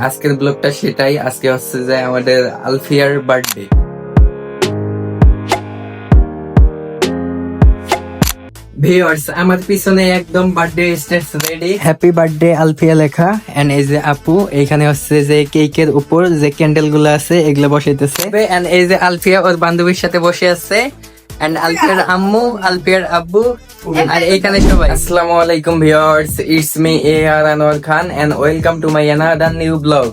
আজকের ব্লগটা সেটাই। আজকে হচ্ছে যে আমাদের আলফিয়ার বার্থডে। ভিউয়ার্স, আমার পিছনে একদম birthday stage ready, happy birthday Alfia লেখা। এন্ড এই যে আপু এইখানে হচ্ছে যে কেকের উপর যে ক্যান্ডেল গুলো আছে এগুলো বসাইতেছে। এন্ড এই যে আলফিয়া ওর বান্ধবীর সাথে বসে আছে, এন্ড আলফিয়ার আম্মু, আলফিয়ার আব্বু, আর এইখানে সবাই। আসসালামু আলাইকুম viewers, it's me AR Anwar Khan and welcome to my another new blog.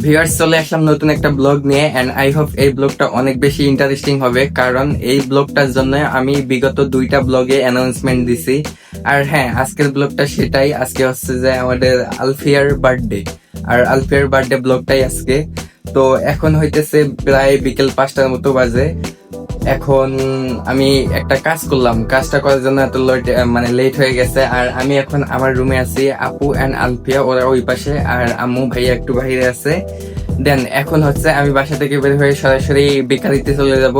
Viewers, চলে আসলাম নতুন একটা ব্লগ নিয়ে এন্ড আই হোপ এই ব্লগটা অনেক বেশি ইন্টারেস্টিং হবে, কারণ এই ব্লগটার জন্য আমি বিগত 2টা ব্লগে অ্যানাউন্সমেন্ট দিছি। আর হ্যাঁ, আজকের ব্লগটা সেটাই। আজকে হচ্ছে যে আমাদের আলফিয়ার বার্থডে, আর আলফিয়ার বার্থডে ব্লগটাই আজকে। তো এখন হইতেছে প্রায় বিকেল 5টার মতো বাজে। এখন আমি একটা কাজ করলাম, কাজটা করার জন্য এত লেট হয়ে গেছে। আর আমি এখন আমার রুমে আছি, আপু এন্ড আলফিয়া ওরা ওই পাশে, আর আম্মু ভাইয়া একটু বাইরে আছে। দেন এখন হচ্ছে আমি বাসা থেকে বের হয়ে সরাসরি বেকারিতে চলে যাব।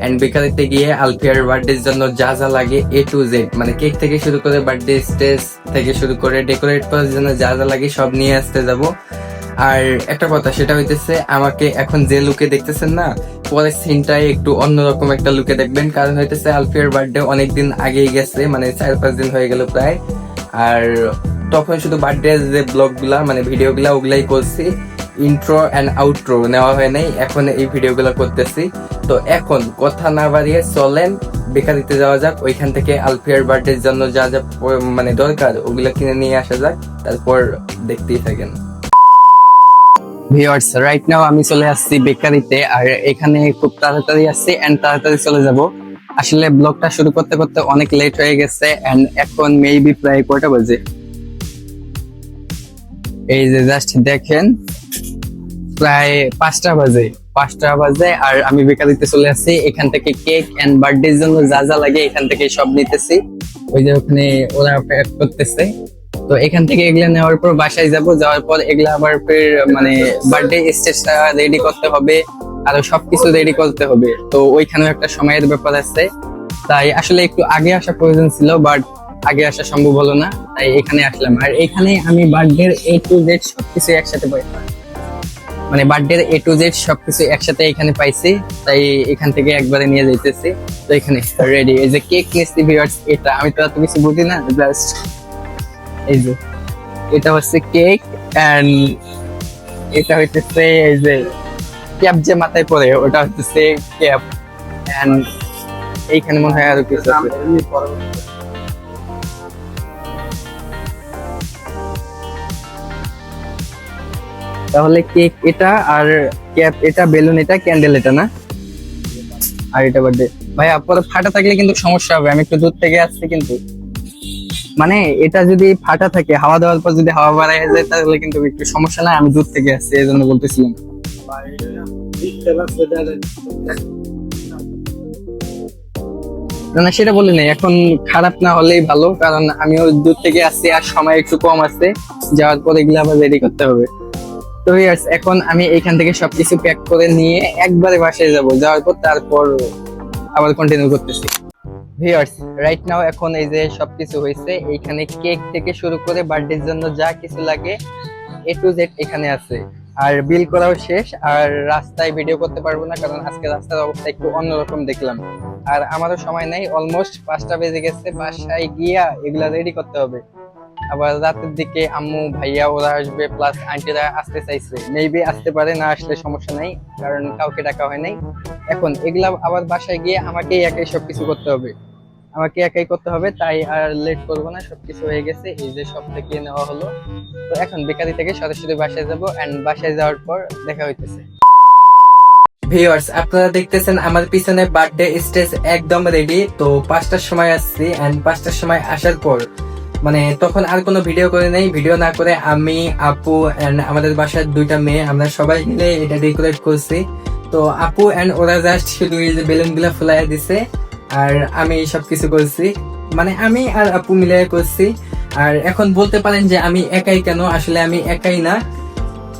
এন্ড বেকারিতে গিয়ে আলফিয়ার বার্থডের জন্য যা যা লাগে A to Z, মানে কেক থেকে শুরু করে বার্থডে স্টেজ থেকে শুরু করে ডেকোরেট করার জন্য যা যা লাগে সব নিয়ে আসতে যাব। আর একটা কথা, সেটা হইতেছে আমাকে এখন যে লুকে দেখতেছেন না, পরের সিনটাই একটু অন্যরকম একটা লুকে দেখবেন। কারণ হইতেছে আলফিয়ার বার্থডে অনেকদিন আগেই গেছে, মানে 4-5 দিন হয়ে গেল প্রায়। আর তখন শুধু বার্থডে যে ব্লগ গুলা, মানে ভিডিও গুলা, ওগুলাই করছি। ইন্ট্রো এন্ড আউট্রো নেওয়া হয় নাই, এখন এই ভিডিও গুলা করতেছি। তো এখন কথা না বাড়িয়ে চলেন বেকারিতে যাওয়া যাক, ওইখান থেকে আলফিয়ার বার্থডের জন্য যা যা মানে দরকার ওগুলা কিনে নিয়ে আসা যাক, তারপর দেখতেই থাকেন। ভিউয়ার্স, রাইট নাও আমি চলে আসছি বেকারিতে, আর এখানে খুব তাড়াতাড়ি আসছি এন্ড তাড়াতাড়ি চলে যাব। আসলে ব্লগটা শুরু করতে করতে অনেক লেট হয়ে গেছে এন্ড এখন মেবি প্রায় কয়টা বাজে, এই যে জাস্ট দেখেন প্রায় 5টা বাজে। আর আমি বেকারিতে চলে আসছি, এখান থেকে কেক এন্ড বার্থডের জন্য যা যা লাগে এখান থেকে সব নিতেছি। ওই যে ওখানে ওরা প্যাক করতেছে। তো এখান থেকে এগুলা নেওয়ার পর বাসায় যাওয়ার পর এগুলা আবার ফের মানে বার্থডে স্টেজটা রেডি করতে হবে, আর সবকিছু রেডি করতে হবে। তো ওইখানেও একটা সময়ের ব্যাপার আছে, তাই আসলে একটু আগে আসা প্রয়োজন ছিল, বাট আগে আসা সম্ভব হলো না, তাই এখানে আসলাম। আর এখানে আমি বার্থডের A to Z সবকিছু একসাথে পাই, মানে বার্থডের A to Z সবকিছু একসাথে এখানে পাইছি, তাই এখান থেকে একবারে নিয়ে যাইতেছি। তো এখানে রেডি, এই যে কেক নিয়েছি ভিউয়ার্স, এটা আমি তো এত কিছু বুঝি না, জাস্ট এই যে এটা হচ্ছে কেক এন্ড এটা হইতেছে এই যে ক্যাপ যে মাথায় পরে, ওটা হচ্ছে ক্যাপ। এন্ড এইখানে মনে হয় আরো কিছু আছে। তাহলে কেক এটা, আর ক্যাপ এটা, বেলুন এটা, ক্যান্ডেল এটা না, আর এটা বার্থডে। ভাই আপনার ফাটা থাকলে কিন্তু সমস্যা হবে, আমি একটু দূর থেকে আসছি কিন্তু, মানে এটা যদি ফাটা থাকে, হাওয়া দেওয়ার পর যদি হাওয়া বাড়ায় যায় তাহলে কিন্তু একটু সমস্যা, না আমি দূর থেকে আসছি এই জন্য বলতেছিলাম। না না, সেটা বলি নাই, এখন খারাপ না হলেই ভালো, কারণ আমিও দূর থেকে আসছি আর সময় একটু কম আছে, যাওয়ার পর এগুলো আবার রেডি করতে হবে। তো এখন আমি এইখান থেকে সবকিছু প্যাক করে নিয়ে একবারে বাসায় যাওয়ার পর তারপর আবার কন্টিনিউ করতেছি। ভিউয়ার্স, রাইট নাও এখন এই যে সবকিছু হয়েছে, এইখানে কেক থেকে শুরু করে বার্থডের জন্য যা কিছু লাগে A to Z এখানে আছে। আর বিল করাও শেষ। আর রাস্তায় ভিডিও করতে পারবো না, কারণ আজকে রাস্তার অবস্থা একটু অন্যরকম দেখলাম। আর আমারও সময় নাই, অলমোস্ট 5টা বেজে গেছে, বাসায় গিয়া এগুলা রেডি করতে হবে। আবার রাতের দিকে আম্মু ভাইয়া ওরা আসবে, প্লাস আন্টিরা আসতে চাইছে, মেবি আসতে পারে, না আসলে সমস্যা নাই, কারণ কাউকে ডাকা হয় নাই। এখন এগুলা আবার বাসায় গিয়ে আমাকেই একাই সবকিছু করতে হবে, তাই আর লেট করবো না, সবকিছু হয়ে গেছে, এই যে সব থেকে নেওয়া হলো। তো এখন বেকারি থেকে সরাসরি বাসায় যাবো এন্ড বাসায় যাওয়ার পর দেখা হইতেছে। ভিউয়ার্স, আপনারা দেখতেছেন আমার পিছনে বার্থডে স্টেজ একদম রেডি। তো 5টার সময় আসছি এন্ড 5টার সময় আসার পর মানে তখন আর কোনো ভিডিও করে নাই, ভিডিও না করে আমি, আপু এন্ড আমাদের বাসার 2টা মেয়ে, আমরা সবাই মিলে এটা ডেকোরেট করছি। তো আপু এন্ড ওরা জাস্ট শুধু এই যে বেলুন গুলা ফুলাইয়া দিছে, আর আমি সবকিছু করছি, মানে আমি আর আপু মিলে করছি। আর এখন বলতে পারেন যে আমি একাই কেন, আসলে আমি একাই না,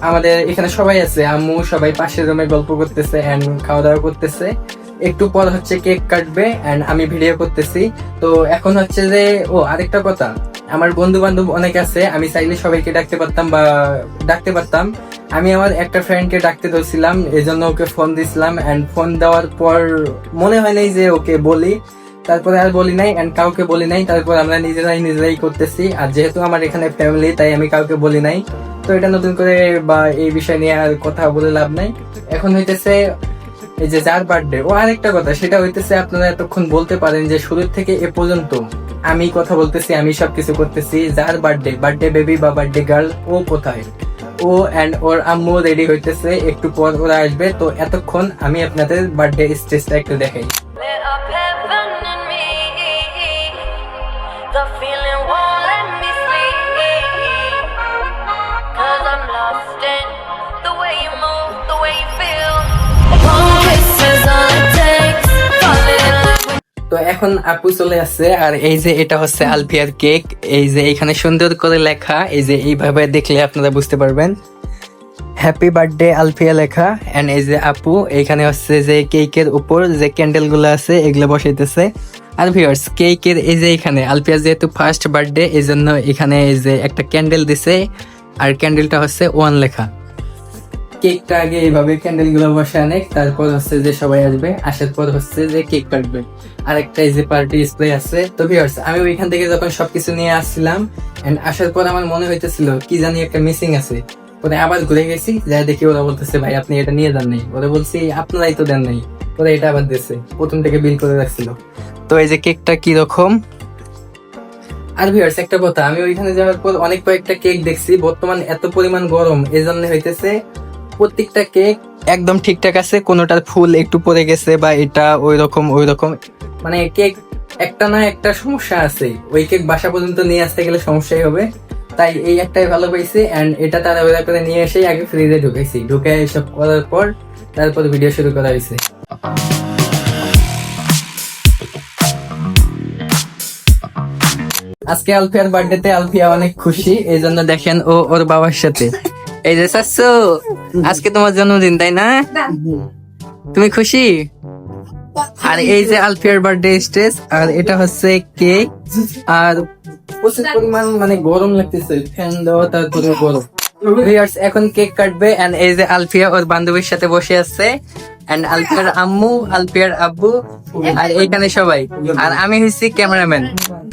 আমাদের এখানে সবাই আছে, আম্মু সবাই পাশের রুমে গল্প করতেছে এন্ড খাওয়া দাওয়া করতেছে। একটু পর হচ্ছে কেক কাটবে এন্ড আমি ভিডিও করতেছি। তো এখন হচ্ছে যে আরেকটা কথা, আমার বন্ধু বান্ধব অনেক আছে, আমি চাইলে সবাইকে ডাকতে পারতাম। আমি আমার একটা ফ্রেন্ডকে ডাকতে ধরছিলাম, এই জন্য ওকে ফোন দিছিলাম এন্ড ফোন দেওয়ার পর মনে হয় নাই যে ওকে বলি, তারপরে আর বলি নাই এন্ড কাউকে বলি নাই। তারপর আমরা নিজেরাই করতেছি। আর যেহেতু আমার এখানে ফ্যামিলি, তাই আমি কাউকে বলি নাই। তো এটা নতুন করে বা এই বিষয় নিয়ে আর কথা বলে লাভ নাই। এখন হইতেছে এই যে যার বার্থডে, আরেকটা কথা, সেটা হইতেছে আপনারা এতক্ষণ বলতে পারেন যে শুরু থেকে এ পর্যন্ত আমি কথা বলতেছি, আমি সবকিছু করতেছি, যার বার্থডে বেবি বা বার্থডে গার্ল ও কোথায়? ও এন্ড ওর আম্মু রেডি হইতেছে, একটু পর ওরা আসবে। তো এতক্ষণ আমি আপনাদের বার্থডে স্টেজটা একটু দেখাই। Lit up heaven in me. The feeling won't let me sleep. 'Cause I'm lost in the way you move, the way you feel. One kiss is all it takes. Falling in love with তো এখন আপু চলে আসছে, আর এই যে এটা হচ্ছে আলফিয়ার cake. এই যে এখানে সুন্দর করে লেখা, এই যে এইভাবে দেখলে আপনারা বুঝতে পারবেন, হ্যাপি বার্থডে আলফিয়া লেখা। এন্ড এই যে আপু এইখানে হচ্ছে যে কেকের উপর যে ক্যান্ডেল গুলো আছে এগুলো বসাইতেছে। আর ভিউয়ার্স, কেকের এই যে এখানে আলফিয়ার যেহেতু ফার্স্ট বার্থডে, এই জন্য এখানে এই যে একটা ক্যান্ডেল দিছে, আর ক্যান্ডেলটা হচ্ছে 1 লেখা। কেকটা আগে এইভাবে ক্যান্ডেল গুলো বসে আনে, তারপর হচ্ছে যে সবাই আসবে, আসার পর হচ্ছে যে কেক কাটবে। আর একটা এই যে পার্টি স্প্রে আছে। তো ভিউয়ার্স, আমি ওইখান থেকে যখন সবকিছু নিয়ে আসছিলাম এন্ড আসার পর আমার মনে হইতেছিল কি জানি একটা মিসিং আছে। পরে আবার ঘুরে গেছি, যাই দেখি ওরা বলতেছে ভাই আপনি এটা নিয়ে যান নাই। ওরা বলছি আপনারাই তো দেন নাই, ওরা এটা আবার দিচ্ছে, প্রথম থেকে বিল করে রাখছিল। তো এই যে কেকটা কি রকম। আর ভিউয়ার্স, একটা কথা, আমি ওইখানে যাওয়ার পর অনেক কয়েকটা কেক দেখছি, বর্তমান এত পরিমাণ গরম এই জন্য হইতেছে প্রত্যেকটা কেক একদম ঠিকঠাক আছে, কোনোটার ফুল একটু পড়ে গেছে বা এটা ওই রকম মানে কেক একটা না একটা সমস্যা আছে। ওই কেক বাসা পর্যন্ত নিয়ে আসতে গেলে সমস্যাই হবে, তাই এই একটাই ভালো পাইছি। এন্ড এটা তাড়াহুড়া করে নিয়ে এসে আগে ফ্রিজে ঢুকে এসব করার পর তারপর ভিডিও শুরু করা হয়েছে। আজকে আলফিয়ার বার্থডেতে আলফিয়া অনেক খুশি, এই জন্য দেখেন ও ওর বাবার সাথে। এই যে চাচ্ছো, আজকে তোমার জন্মদিন তাই না? তুমি খুশি? আর এই যে আলফিয়ার বার্থডে স্টেজ, আর এটা হচ্ছে কেক। আর প্রচুর পরিমাণ মানে গরম লাগতেছে, ফ্যান দেওয়া, তারপরে গরম। ভিউয়ার্স, এখন কেক কাটবে এন্ড এই যে আলফিয়া ওর বান্ধবীর সাথে বসে আছে, এন্ড আলফিয়ার আম্মু, আলফিয়ার আব্বু, আর এইখানে সবাই, আর আমি হচ্ছি ক্যামেরাম্যান।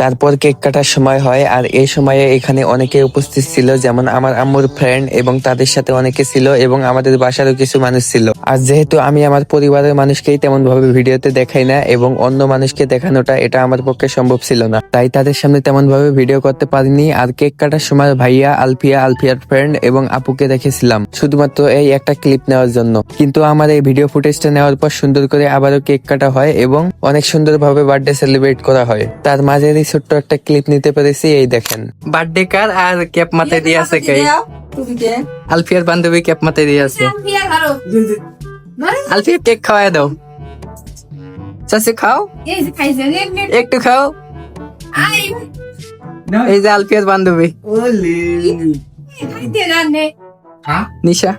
তারপর কেক কাটার সময় হয়, আর এই সময়ে এখানে অনেকে উপস্থিত ছিল, যেমন আমার আম্মুর ফ্রেন্ড এবং তাদের সাথে অনেকে ছিল এবং আমাদের বাসারও কিছু মানুষ ছিল। আর যেহেতু আমি আমার পরিবারের মানুষকেই তেমন ভাবে ভিডিওতে দেখাই না এবং অন্য মানুষকে দেখানোটা এটা আমার পক্ষে সম্ভব ছিল না, তাই তাদের সামনে তেমন ভাবে ভিডিও করতে পারিনি। আর কেক কাটার সময় ভাইয়া, আলফিয়ার ফ্রেন্ড এবং আপুকে দেখেছিলাম শুধুমাত্র এই একটা ক্লিপ নেওয়ার জন্য। কিন্তু আমার এই ভিডিও ফুটেজটা নেওয়ার পর সুন্দর করে আবারও কেক কাটা হয় এবং অনেক সুন্দরভাবে বার্থডে সেলিব্রেট করা হয়। তার মাঝেরই ছোট্ট একটা ক্লিপ নিতে পেরেছি, এই দেখেন। বার্থডে কার আর ক্যাপ মাথায় দিয়ে আছে কে? আলফিয়ার বান্ধবী ক্যাপ মাথায় দিয়ে আছে। আলফিয়া কেক খাওয়ায় দাও, চাচি খাও, একটু খাও। এই যে আলফিয়ার বান্ধবী নিশা।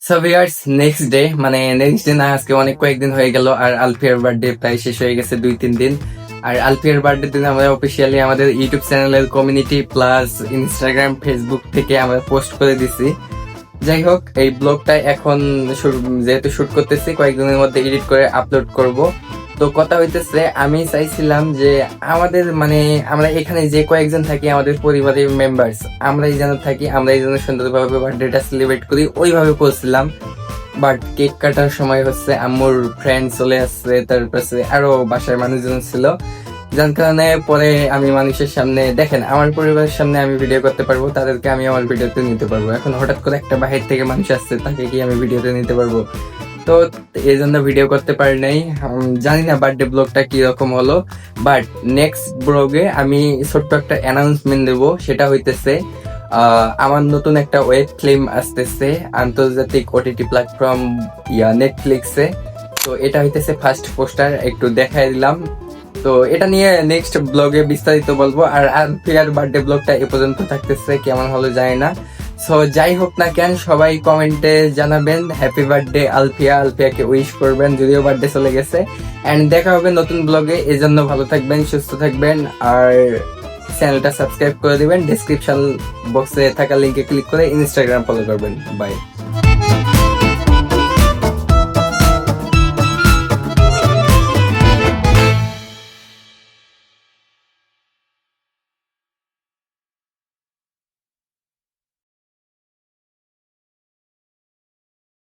সো ভিউয়ার্স, নেক্সট ডে না, আজকে অনেক কয়েকদিন হয়ে গেল, আর আলফিয়ার বার্থডে প্রায় শেষ হয়ে গেছে 2-3 দিন। আর আলফিয়ার বার্থডে দিন আমরা অফিসিয়ালি আমাদের ইউটিউব চ্যানেলের কমিউনিটি প্লাস ইনস্টাগ্রাম, ফেসবুক থেকে আমরা পোস্ট করে দিছি। যাই হোক, এই ব্লগটা এখন যেহেতু শুট করতেছি, কয়েকদিনের মধ্যে এডিট করে আপলোড করব। তো কথা হইতেছে, আমি চাইছিলাম যে আমাদের আমরা এখানে যে কয়েকজন থাকি, আমাদের পরিবারের মেম্বার্স, আমরাই যেন থাকি, আমরাই যেন সুন্দরভাবে বার্থডেটা সেলিব্রেট করি, ওইভাবে করছিলাম। বাট কেক কাটার সময় হচ্ছে আম্মুর ফ্রেন্ড চলে আসছে, তারপরে আরো বাসায় মানুষজন ছিল, যার কারণে পরে আমি মানুষের সামনে, দেখেন আমার পরিবারের সামনে আমি ভিডিও করতে পারবো, তাদেরকে আমি আমার ভিডিওতে নিতে পারবো। এখন হঠাৎ করে একটা বাহির থেকে মানুষ আসছে, তাকে কি আমি ভিডিওতে নিতে পারবো? তো এই জন্য ভিডিও করতে পারি নাই। জানি না বার্থডে ব্লগটা কি রকম হলো, বাট নেক্সট ব্লগে আমি ছোট্ট একটা অ্যানাউন্সমেন্ট দেবো। সেটা হইতেছে আমার নতুন একটা ওয়েব ফিল্ম আসতেছে আন্তর্জাতিক ওটিটি প্ল্যাটফর্ম নেটফ্লিক্সে। তো এটা হইতেছে ফার্স্ট পোস্টার, একটু দেখাই দিলাম। তো এটা নিয়ে নেক্সট ব্লগে বিস্তারিত বলবো। আর আলফিয়ার বার্থডে ব্লগটা এ পর্যন্ত থাকতেছে, কেমন হলো জানি না। সো যাই হোক না কেন, সবাই কমেন্টে জানাবেন হ্যাপি বার্থডে আলফিয়া, আলফিয়াকে উইশ করবেন যদিও বার্থডে চলে গেছে। এন্ড দেখা হবে নতুন ব্লগে, এই জন্য ভালো থাকবেন, সুস্থ থাকবেন, আর চ্যানেলটা সাবস্ক্রাইব করে দিবেন। ডেসক্রিপশন বক্সে থাকা লিঙ্কে ক্লিক করে ইনস্টাগ্রাম ফলো করবেন। বাই।